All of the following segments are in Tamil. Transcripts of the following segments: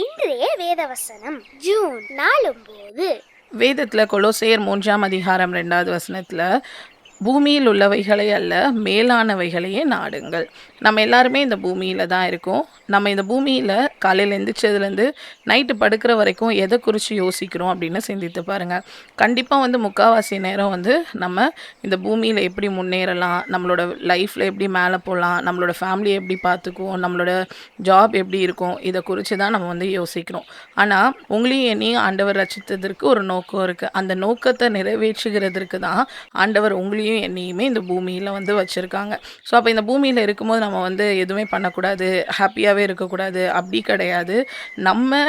இன்றைய வேதவசனம் ஜூன் 4 வேதத்தில் கொலோசையர் 3:2 பூமியில் உள்ளவைகளை அல்ல மேலானவைகளையே நாடுங்கள். நம்ம எல்லாருமே இந்த பூமியில் தான் இருக்கோம். நம்ம இந்த பூமியில் காலையில் எந்திரிச்சதுலேருந்து நைட்டு படுக்கிற வரைக்கும் எதை குறித்து யோசிக்கிறோம் அப்படின்னு சிந்தித்து பாருங்கள். கண்டிப்பாக முக்கால்வாசி நேரம் நம்ம இந்த பூமியில் எப்படி முன்னேறலாம், நம்மளோட லைஃப்பில் எப்படி மேலே போகலாம், நம்மளோட ஃபேமிலியை எப்படி பார்த்துக்குவோம், நம்மளோட ஜாப் எப்படி இருக்கும், இதை குறித்து தான் நம்ம யோசிக்கிறோம். ஆனால் உங்களையும் என்னையும் ஆண்டவர் ரட்சித்ததற்கு ஒரு நோக்கம் இருக்குது. அந்த நோக்கத்தை நிறைவேற்றுகிறதற்கு தான் ஆண்டவர் உங்களையும் என்னையுமே இந்த பூமியில் வச்சுருக்காங்க. ஸோ அப்போ இந்த பூமியில் இருக்கும்போது நம்ம எதுவுமே பண்ணக்கூடாது, ஹாப்பியாகவே இருக்கக்கூடாது அப்படி கிடையாது. நம்ம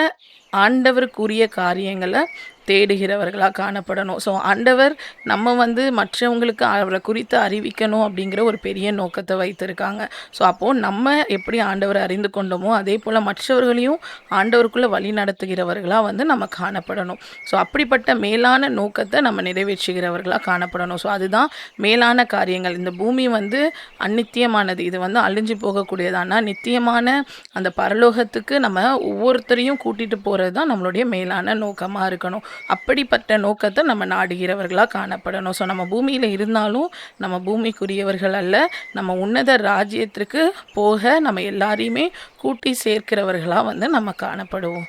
ஆண்டவருக்குரிய காரியங்களை தேடுகிறவர்களாக காணப்படணும். ஸோ ஆண்டவர் நம்ம மற்றவங்களுக்கு அவரை குறித்து அறிவிக்கணும் அப்படிங்கிற ஒரு பெரிய நோக்கத்தை வைத்திருக்காங்க. ஸோ அப்போது நம்ம எப்படி ஆண்டவரை அறிந்து கொண்டோமோ அதே போல் மற்றவர்களையும் ஆண்டவருக்குள்ளே வழி நடத்துகிறவர்களாக நம்ம காணப்படணும். ஸோ அப்படிப்பட்ட மேலான நோக்கத்தை நம்ம நிறைவேற்றுகிறவர்களாக காணப்படணும். ஸோ அதுதான் மேலான காரியங்கள். இந்த பூமி அநித்தியமானது, இது அழிஞ்சு போகக்கூடியதானா நித்தியமான அந்த பரலோகத்துக்கு நம்ம ஒவ்வொருத்தரையும் கூட்டிகிட்டு போகிறது தான் நம்மளுடைய மேலான நோக்கமாக இருக்கணும். அப்படிப்பட்ட நோக்கத்தை நம்ம நாடுகிறவர்களாக காணப்படணும். ஸோ நம்ம பூமியில் இருந்தாலும் நம்ம பூமிக்குரியவர்கள் அல்ல, நம்ம உன்னத ராஜ்யத்திற்கு போக நம்ம எல்லாரையுமே கூட்டி சேர்க்கிறவர்களாக நம்ம காணப்படுவோம்.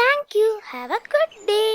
Thank you. Have a good day.